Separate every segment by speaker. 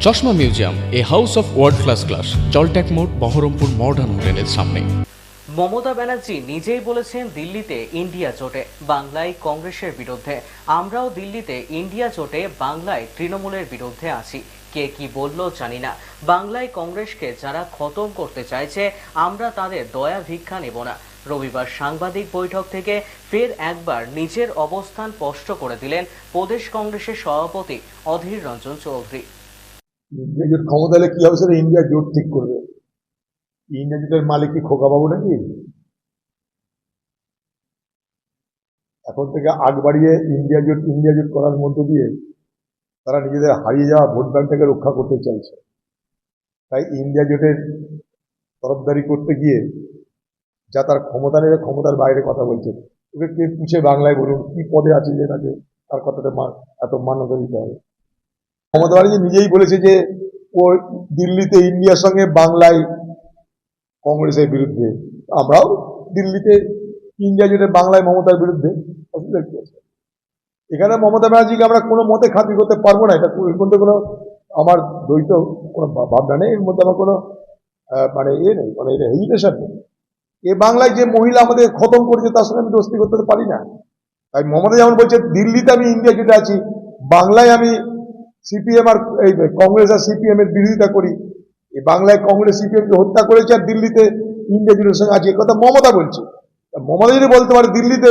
Speaker 1: চশমা museum, a house of world class, জলট্যাক মোড়, বহরমপুর মডার্ন হোটেলের সামনে।
Speaker 2: মমতা ব্যানার্জি নিজেই বলেছেন দিল্লিতে ইন্ডিয়া জোটে, বাংলায় কংগ্রেসের বিরুদ্ধে। আমরাও দিল্লিতে ইন্ডিয়া জোটে, বাংলায় তৃণমূলের বিরুদ্ধে আছি। কে কি বললো জানি না। বাংলায় কংগ্রেসকে যারা খতম করতে চাইছে, আমরা তাদের দয়া ভিক্ষা নেব না। রবিবার সাংবাদিক বৈঠক থেকে ফের একবার নিজের অবস্থান স্পষ্ট করে দিলেন প্রদেশ কংগ্রেসের সভাপতি অধীর রঞ্জন চৌধুরী।
Speaker 3: ইন্ডিয়া জোট ক্ষমতা এলে কি হবে সেটা ইন্ডিয়া জোট ঠিক করবে। ইন্ডিয়া জোটের মালিক কি খোকাবাবু নাকি? এখন থেকে আগ বাড়িয়ে ইন্ডিয়া জোট করার মধ্য দিয়ে তারা নিজেদের হারিয়ে যাওয়া ভোট ব্যাংকটাকে রক্ষা করতে চাইছে। তাই ইন্ডিয়া জোটের তরফদারি করতে গিয়ে যা তার ক্ষমতা নেবে, ক্ষমতার বাইরে কথা বলছে। ওকে কে পুছে বাংলায় বলুন কি পদে আছে যে তাকে তার কথাটা এত মান্যতা দিতে হবে। মমতা ব্যানার্জি নিজেই বলেছে যে ও দিল্লিতে ইন্ডিয়ার সঙ্গে, বাংলায় কংগ্রেসের বিরুদ্ধে। আমরাও দিল্লিতে ইন্ডিয়া জোটে, বাংলায় মমতার বিরুদ্ধে। অসুবিধা কি আছে? এখানে মমতা ব্যানার্জিকে আমরা কোনো মতে খাতির করতে পারবো না। এটা এর মধ্যে কোনো আমার দ্বৈত কোনো ভাবনা নেই, এর মধ্যে আমার কোনো মানে নেই, মানে এটা হেজিটেশন নেই। এ বাংলায় যে মহিলা আমাদের খতম করেছে তার সঙ্গে আমি দোস্তি করতে পারি না। তাই মমতা যেমন বলছে দিল্লিতে আমি ইন্ডিয়া জোটে আছি, বাংলায় আমি সিপিএম আর এই কংগ্রেস আর সিপিএম এর বিরোধিতা করি। এই বাংলায় কংগ্রেস সিপিএম কে হত্যা করেছে আর দিল্লিতে ইন্ডিয়া জোটের সঙ্গে আছে, কথা মমতা বলছে। মমতা যদি বলতে পারে দিল্লিতে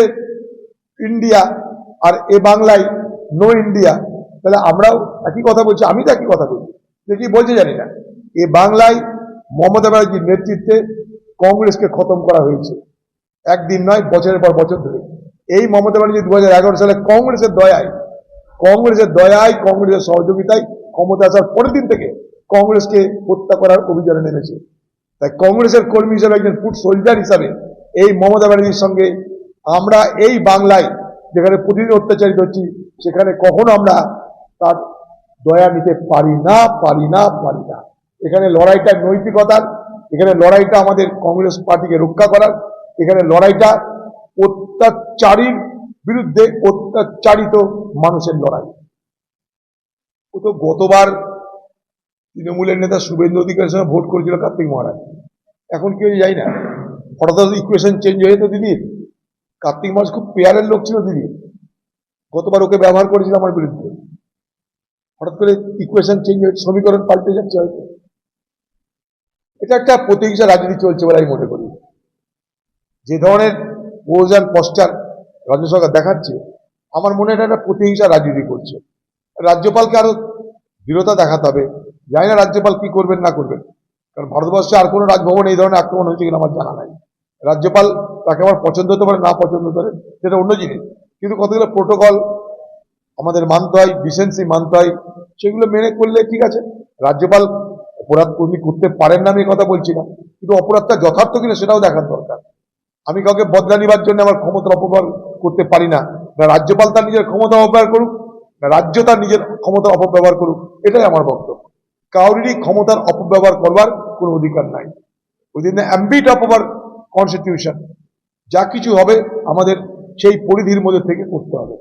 Speaker 3: ইন্ডিয়া আর এ বাংলায় নো ইন্ডিয়া, তাহলে আমরাও একই কথা বলছি। আমি তো একই কথা বলছি, যে কি বলছে জানি না। এ বাংলায় মমতা ব্যানার্জির নেতৃত্বে কংগ্রেসকে খতম করা হয়েছে, একদিন নয়, বছরের পর বছর ধরে। এই মমতা ব্যানার্জি 2011 সালে কংগ্রেসের দয়ায়, কংগ্রেসের সহযোগিতায় ক্ষমতা আসার পরের দিন থেকে কংগ্রেসকে হত্যা করার অভিযানে নেমেছে। তাই কংগ্রেসের কর্মী হিসেবে, একজন ফুট সোলজার হিসাবে এই মমতা ব্যানার্জির সঙ্গে আমরা এই বাংলায় যেখানে প্রতিদিন অত্যাচারিত হচ্ছি, সেখানে কখনো আমরা তার দয়া নিতে পারি না। এখানে লড়াইটা নৈতিকতার, এখানে লড়াইটা আমাদের কংগ্রেস পার্টিকে রক্ষা করার, এখানে লড়াইটা অত্যাচারীর বিরুদ্ধে অত্যাচারিত মানুষের লড়াই। ও তো গতবার তৃণমূলের নেতা শুভেন্দু অধিকারীর সঙ্গে ভোট করেছিল কার্তিক মহারাজ। এখন কি হয়েছে যাই না, হঠাৎ ইকুয়েশন চেঞ্জ হয়ে যেত দিদির। কার্তিক মহারাজ খুব পেয়ারের লোক ছিল দিদি, গতবার ওকে ব্যবহার করেছিল আমার বিরুদ্ধে। হঠাৎ করে ইকুয়েশন চেঞ্জ হয়ে সমীকরণ পাল্টে যাচ্ছে হয়তো। এটা একটা প্রতিহিংসা রাজনীতি চলছে বলে আমি মনে করি। যে ধরনের প্রয়োজন পশ্চাৎ রাজ্য সরকার দেখাচ্ছে, আমার মনে হয় এটা একটা প্রতিহিংসা রাজনীতি করছে। রাজ্যপালকে আরো দৃঢ়তা দেখাতে হবে। জানি না রাজ্যপাল কি করবেন না করবেন, কারণ ভারতবর্ষে আর কোনো রাজভবন এই ধরনের আক্রমণ হয়েছে কিনা আমার জানা নাই। রাজ্যপাল তাকে আমার পছন্দ হতে পারে, না পছন্দ করে সেটা অন্য জিনিস, কিন্তু কতগুলো প্রোটোকল আমাদের মানতে হয়, ডিসেন্সি মানতে হয়, সেগুলো মেনে করলে ঠিক আছে। রাজ্যপাল অপরাধ করতে পারেন না, আমি কথা বলছি না, কিন্তু অপরাধটা যথার্থ কিনা সেটাও দেখার দরকার। আমি কাউকে বদলা নিবার জন্য আমার ক্ষমতার অপব্যবহার করতে পারি না। রাজ্যপাল তার নিজের ক্ষমতা অপব্যবহার করুক, রাজ্য তার নিজের ক্ষমতার অপব্যবহার করুক, এটাই আমার বক্তব্য। কাউরিরই ক্ষমতার অপব্যবহার করবার কোনো অধিকার নাই। Within the ambit of our constitution যা কিছু হবে আমাদের সেই পরিধির মধ্যে থেকে করতে হবে।